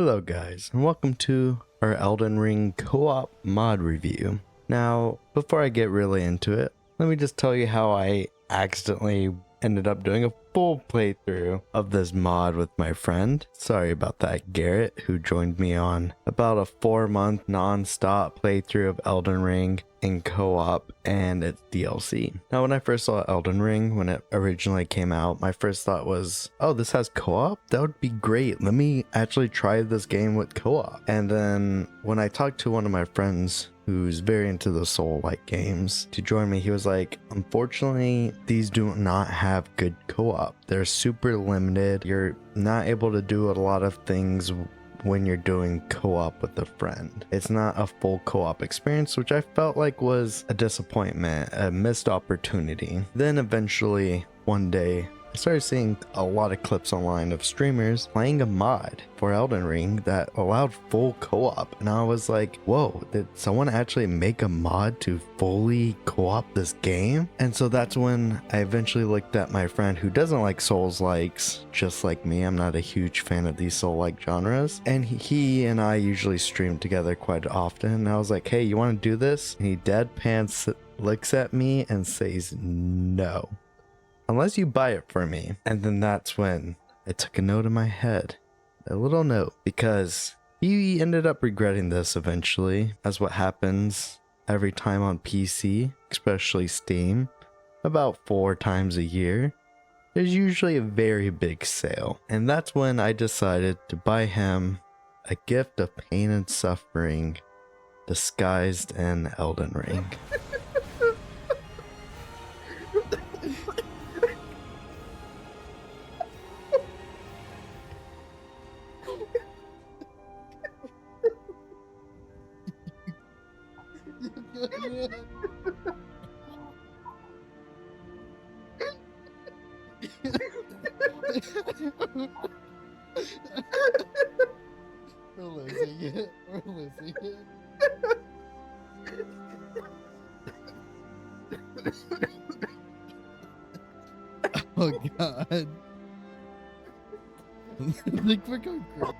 Hello guys, and welcome to our Elden Ring co-op mod review. Now, before I get really into it, let me just tell you how I accidentally ended up doing a full playthrough of this mod with my friend. Sorry about that, Garrett, who joined me on about a 4-month non-stop playthrough of Elden Ring in co-op and its DLC. Now, when I first saw Elden Ring, when it originally came out, my first thought was, oh, this has co-op? That would be great. Let me actually try this game with co-op. And then when I talked to one of my friends who's very into the Soul-like games to join me, he was like, unfortunately, these do not have good co-op. They're super limited. You're not able to do a lot of things when you're doing co-op with a friend. It's not a full co-op experience, which I felt like was a disappointment, a missed opportunity. Then eventually, one day, I started seeing a lot of clips online of streamers playing a mod for Elden Ring that allowed full co-op, and I was like, whoa, did someone actually make a mod to fully co-op this game? And so that's when I eventually looked at my friend who doesn't like Souls-likes, just like me. I'm not a huge fan of these Soul-like genres, and he and I usually stream together quite often, and I was like, hey, you want to do this? And he deadpans looks at me and says no, unless you buy it for me. And then that's when I took a note in my head, a little note, because he ended up regretting this eventually, as what happens every time on PC, especially Steam, about 4 times a year. There's usually a very big sale, and that's when I decided to buy him a gift of pain and suffering disguised in Elden Ring. We're losing it. We're losing it. Oh god. I think we're going crazy.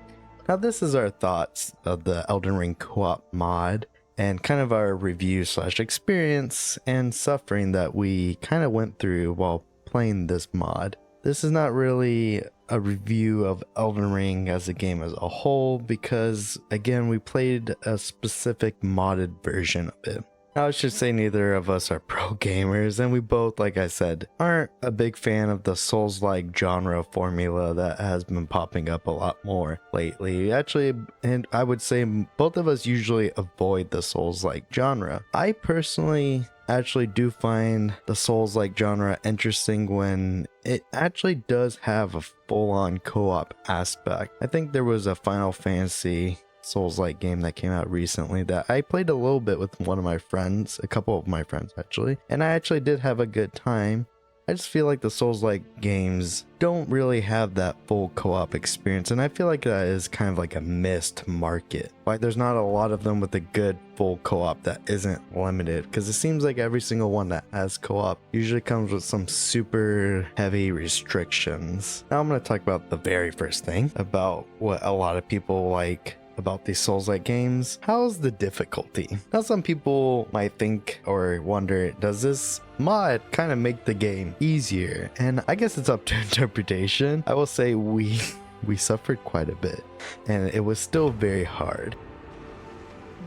Now this is our thoughts of the Elden Ring co-op mod and kind of our review slash experience and suffering that we kind of went through while playing this mod. This is not really a review of Elden Ring as a game as a whole, because again, we played a specific modded version of it. Now, I should say neither of us are pro gamers, and we both, like I said, aren't a big fan of the Souls-like genre formula that has been popping up a lot more lately. Actually, and I would say both of us usually avoid the Souls-like genre. I personally actually do find the Souls-like genre interesting when it actually does have a full-on co-op aspect. I think there was a Final Fantasy Souls-like game that came out recently that I played a little bit with one of my friends, a couple of my friends actually, and I actually did have a good time. I just feel like the Souls-like games don't really have that full co-op experience, and I feel like that is kind of like a missed market. Like, there's not a lot of them with a good full co-op that isn't limited, because it seems like every single one that has co-op usually comes with some super heavy restrictions. Now I'm going to talk about the very first thing about what a lot of people like about these Souls-like games. How's the difficulty? Now, some people might think or wonder, does this mod kind of make the game easier? And I guess it's up to interpretation. I will say we suffered quite a bit, and it was still very hard.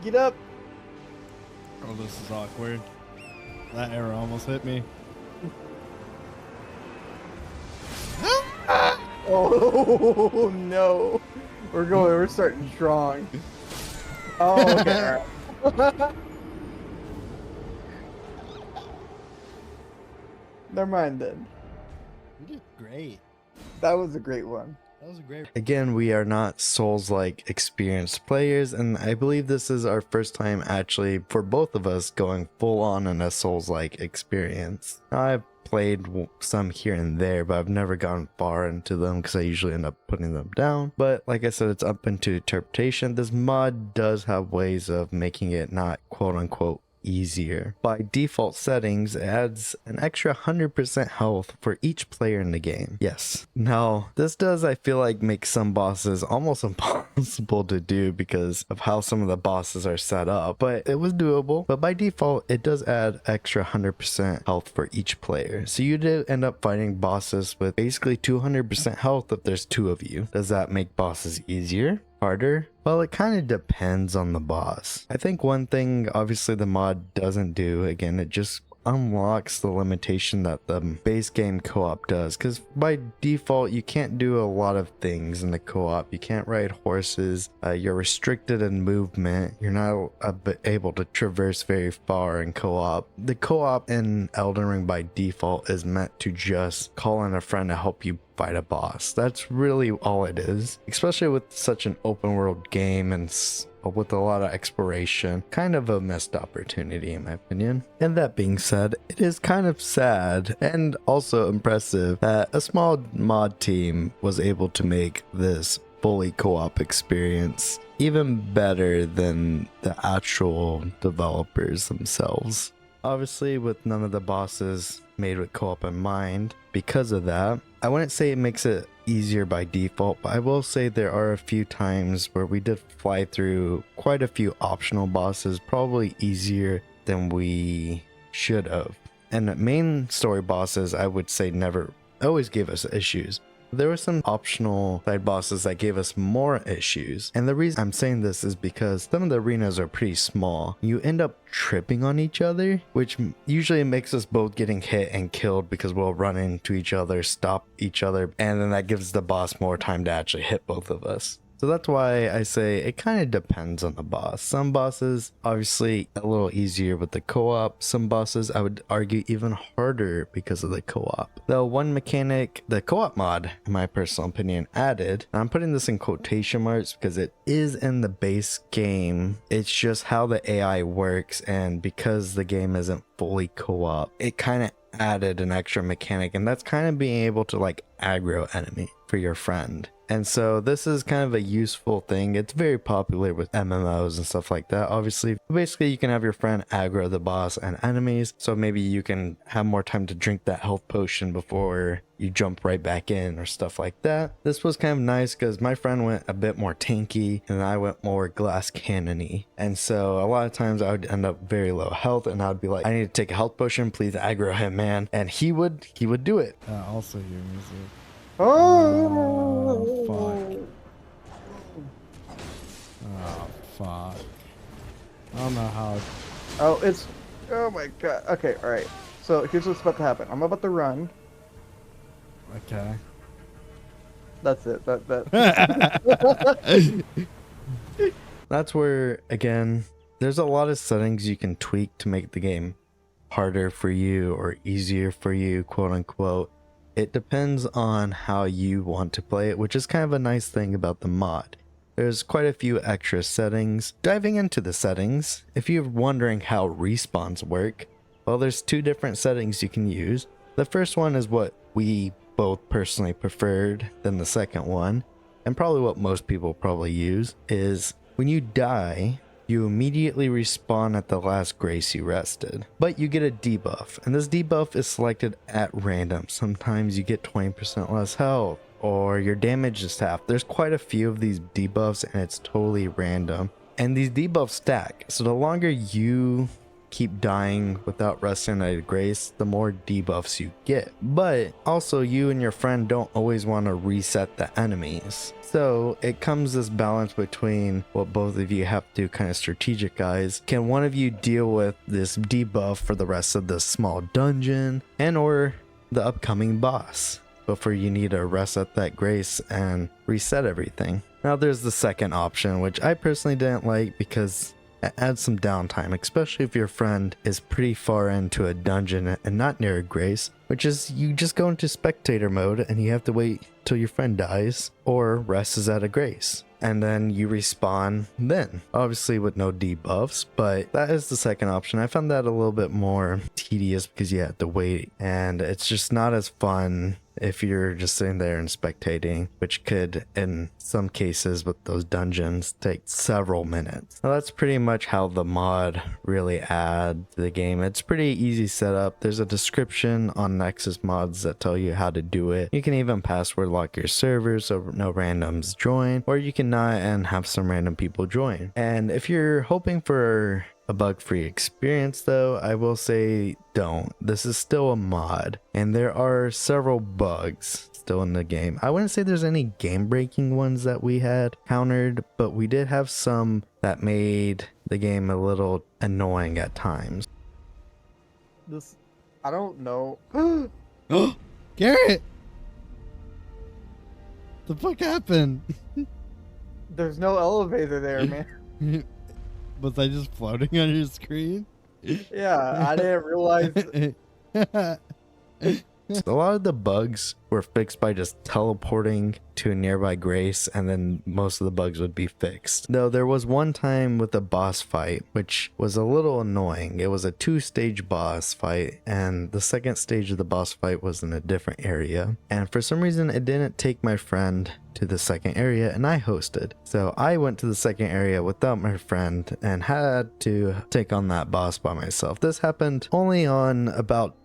Get up! Oh, this is awkward. That arrow almost hit me. Oh no! We're starting strong. Oh, okay. Never mind then. You did great. That was a great one. That was a great. Again, we are not Souls-like experienced players, and I believe this is our first time actually for both of us going full on in a Souls-like experience. Now, I've played some here and there, but I've never gone far into them because I usually end up putting them down. But like I said, it's up into interpretation. This mod does have ways of making it not quote unquote easier. By default settings, it adds an extra 100% health for each player in the game. Yes. Now, this does, I feel like, make some bosses almost impossible to do because of how some of the bosses are set up, but it was doable. But by default, it does add extra 100% health for each player. So you did end up fighting bosses with basically 200% health if there's 2 of you. Does that make bosses easier? Harder? Well, it kind of depends on the boss. I think one thing obviously the mod doesn't do, again, it just unlocks the limitation that the base game co-op does, because by default you can't do a lot of things in the co-op. You can't ride horses, you're restricted in movement, you're not able to traverse very far in co-op. The co-op in Elden Ring by default is meant to just call in a friend to help you fight a boss. That's really all it is, especially with such an open world game and with a lot of exploration. Kind of a missed opportunity in my opinion. And that being said, it is kind of sad and also impressive that a small mod team was able to make this fully co-op experience even better than the actual developers themselves. Obviously, with none of the bosses made with co-op in mind, because of that, I wouldn't say it makes it easier by default, but I will say there are a few times where we did fly through quite a few optional bosses, probably easier than we should have. And the main story bosses, I would say, never always gave us issues. There were some optional side bosses that gave us more issues. And the reason I'm saying this is because some of the arenas are pretty small. You end up tripping on each other, which usually makes us both getting hit and killed because we'll run into each other, stop each other, and then that gives the boss more time to actually hit both of us. So that's why I say it kind of depends on the boss. Some bosses, obviously a little easier with the co-op. Some bosses, I would argue, even harder because of the co-op. Though one mechanic the co-op mod, in my personal opinion, added, and I'm putting this in quotation marks because it is in the base game. It's just how the AI works, and because the game isn't fully co-op, it kind of added an extra mechanic, and that's kind of being able to like aggro enemy for your friend. And so this is kind of a useful thing. It's very popular with MMOs and stuff like that. Obviously, basically you can have your friend aggro the boss and enemies, so maybe you can have more time to drink that health potion before you jump right back in or stuff like that. This was kind of nice because my friend went a bit more tanky and I went more glass cannon-y. And so a lot of times I would end up very low health and I would be like, I need to take a health potion, please aggro him, man. And he would do it. Also hear music. Oh, fuck. Oh, fuck. I don't know how. Oh, it's. Oh my god. Okay, alright. So here's what's about to happen. I'm about to run. Okay. That's it. That. That's where, again, there's a lot of settings you can tweak to make the game harder for you or easier for you, quote unquote. It depends on how you want to play it, which is kind of a nice thing about the mod. There's quite a few extra settings. Diving into the settings, if you're wondering how respawns work, well, there's 2 different settings you can use. The first one is what we both personally preferred than the second one, and probably what most people probably use, is when you die, you immediately respawn at the last grace you rested, but you get a debuff, and this debuff is selected at random. Sometimes you get 20% less health, or your damage is half. There's quite a few of these debuffs, and it's totally random. And these debuffs stack, so the longer you keep dying without resting at a grace, the more debuffs you get. But also, you and your friend don't always want to reset the enemies. So it comes this balance between what both of you have to kind of strategize. Can one of you deal with this debuff for the rest of this small dungeon and or the upcoming boss before you need to reset that grace and reset everything? Now there's the second option, which I personally didn't like because it adds some downtime, especially if your friend is pretty far into a dungeon and not near a grace, which is you just go into spectator mode and you have to wait till your friend dies or rests at a grace. And then you respawn then, obviously with no debuffs, but that is the second option. I found that a little bit more tedious because you have to wait and it's just not as fun if you're just sitting there and spectating, which could, in some cases with those dungeons, take several minutes. Now that's pretty much how the mod really adds to the game. It's pretty easy setup. There's a description on Nexus mods that tell you how to do it. You can even password lock your servers so no randoms join, or you can not and have some random people join. And if you're hoping for a bug-free experience though, I will say don't. This is still a mod and there are several bugs still in the game. I wouldn't say there's any game-breaking ones that we had countered, but we did have some that made the game a little annoying at times. I don't know. Oh, Garrett! The fuck happened? There's no elevator there, man. Was I just floating on your screen? Yeah, I didn't realize. A lot of the bugs were fixed by just teleporting to a nearby Grace, and then most of the bugs would be fixed. Though there was one time with a boss fight, which was a little annoying. It was a 2-stage boss fight, and the second stage of the boss fight was in a different area. And for some reason, it didn't take my friend to the second area, and I hosted. So I went to the second area without my friend and had to take on that boss by myself. This happened only on about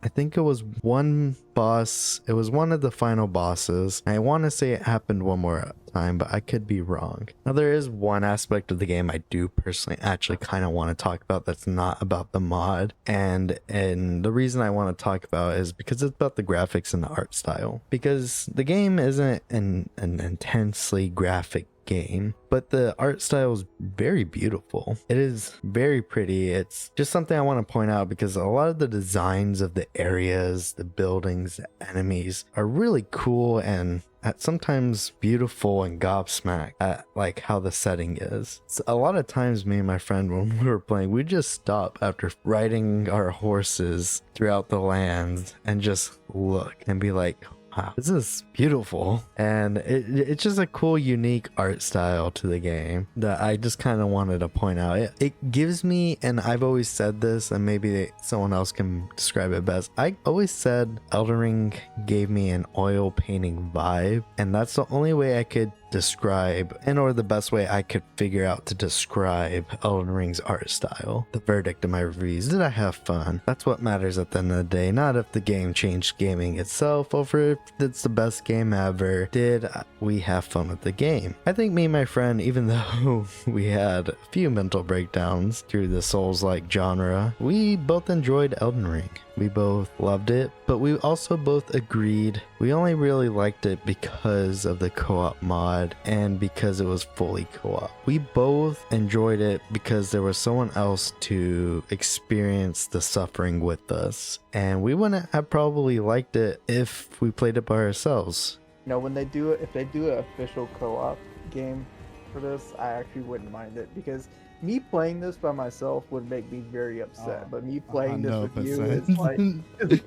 I think it was one boss. It was one of the final bosses. I want to say it happened one more time, but I could be wrong. Now there is one aspect of the game I do personally actually kind of want to talk about that's not about the mod, and the reason I want to talk about is because it's about the graphics and the art style. Because the game isn't an intensely graphic game, but the art style is very beautiful. It is very pretty. It's just something I want to point out because a lot of the designs of the areas, the buildings, the enemies are really cool and sometimes beautiful and gobsmacked at like how the setting is. So a lot of times me and my friend, when we were playing, we just stop after riding our horses throughout the lands and just look and be like, wow, this is beautiful. And it's just a cool, unique art style to the game that I just kind of wanted to point out. It gives me, and I've always said this, and maybe someone else can describe it best. I always said Elden Ring gave me an oil painting vibe, and that's the only way I could describe, and or the best way I could figure out to describe Elden Ring's art style. The verdict of my reviews: did I have fun? That's what matters at the end of the day, not if the game changed gaming itself or if it's the best game ever. Did we have fun with the game? I think me and my friend, even though we had a few mental breakdowns through the Souls-like genre, we both enjoyed Elden Ring. We both loved it, but we also both agreed we only really liked it because of the co-op mod and because it was fully co-op. We both enjoyed it because there was someone else to experience the suffering with us, and we wouldn't have probably liked it if we played it by ourselves. You know, when they do it, if they do an official co-op game for this, I actually wouldn't mind it because me playing this by myself would make me very upset. But me playing this with you is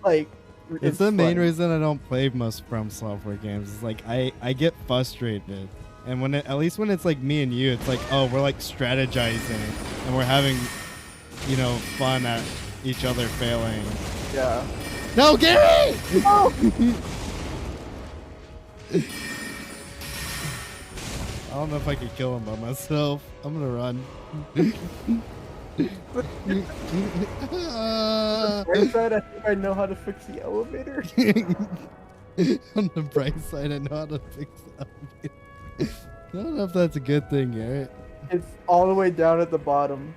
like, it's the main reason I don't play most From Software games. It's like I get frustrated, and when at least when it's like me and you, it's like, oh, we're like strategizing and we're having, you know, fun at each other failing. Yeah. No, Gary! No! I don't know if I could kill him by myself. I'm gonna run. Right side, I think I know how to fix the elevator. On the bright side, I know how to fix the elevator. I don't know if that's a good thing, Garrett. It's all the way down at the bottom.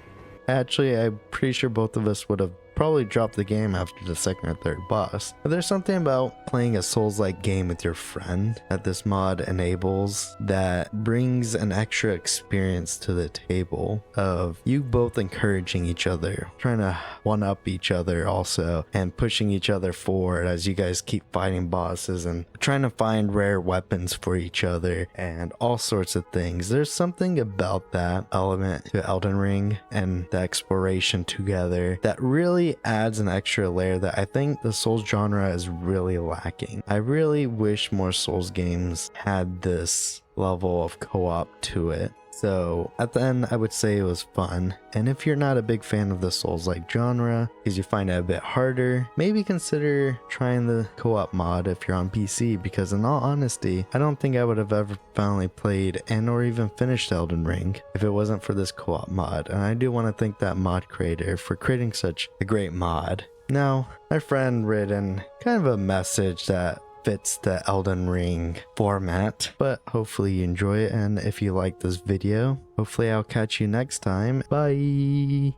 Actually, I'm pretty sure both of us would have probably dropped the game after the second or third boss. But there's something about playing a Souls-like game with your friend that this mod enables that brings an extra experience to the table of you both encouraging each other, trying to one-up each other also, and pushing each other forward as you guys keep fighting bosses and trying to find rare weapons for each other and all sorts of things. There's something about that element to Elden Ring and the exploration together that really adds an extra layer that I think the Souls genre is really lacking. I really wish more Souls games had this level of co-op to it. So at the end, I would say it was fun. And if you're not a big fan of the Souls-like genre, because you find it a bit harder, maybe consider trying the co-op mod if you're on PC, because in all honesty, I don't think I would have ever finally played and or even finished Elden Ring if it wasn't for this co-op mod. And I do want to thank that mod creator for creating such a great mod. Now, my friend written kind of a message that fits the Elden Ring format, but hopefully you enjoy it, and if you like this video, hopefully I'll catch you next time. Bye! Yeah,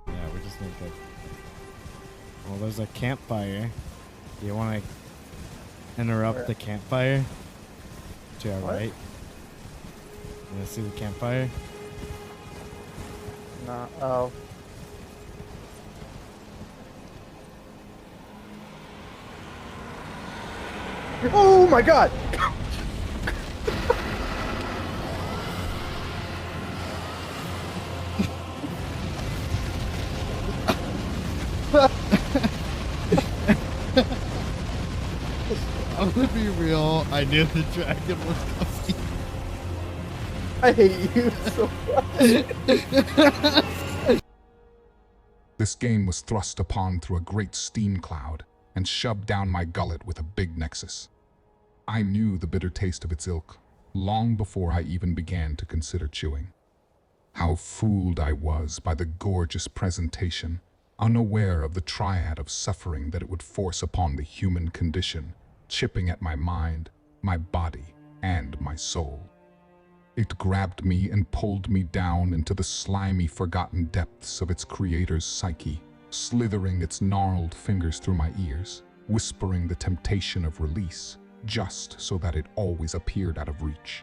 we just need to... Well, there's a campfire. Do you want to interrupt the campfire? To our right. You want to see the campfire? Nah, oh. Oh my god! I'm gonna be real, I knew the dragon was coming. I hate you so much. This game was thrust upon through a great steam cloud and shoved down my gullet with a big nexus. I knew the bitter taste of its ilk long before I even began to consider chewing. How fooled I was by the gorgeous presentation, unaware of the triad of suffering that it would force upon the human condition, chipping at my mind, my body, and my soul. It grabbed me and pulled me down into the slimy, forgotten depths of its creator's psyche, slithering its gnarled fingers through my ears, whispering the temptation of release, just so that it always appeared out of reach.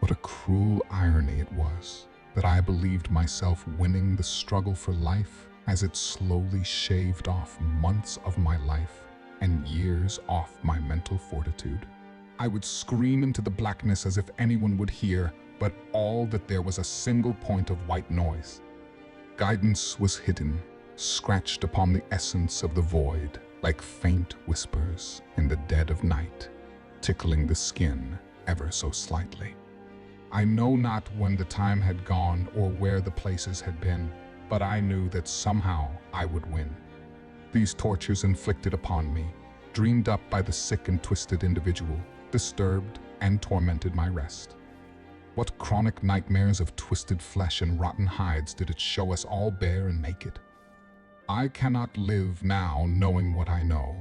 What a cruel irony it was that I believed myself winning the struggle for life as it slowly shaved off months of my life and years off my mental fortitude. I would scream into the blackness as if anyone would hear, but all that there was a single point of white noise. Guidance was hidden, scratched upon the essence of the void, like faint whispers in the dead of night, tickling the skin ever so slightly. I know not when the time had gone or where the places had been, but I knew that somehow I would win. These tortures inflicted upon me, dreamed up by the sick and twisted individual, disturbed and tormented my rest. What chronic nightmares of twisted flesh and rotten hides did it show us all bare and naked? I cannot live now knowing what I know,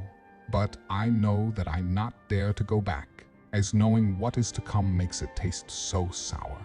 but I know that I not dare to go back, as knowing what is to come makes it taste so sour.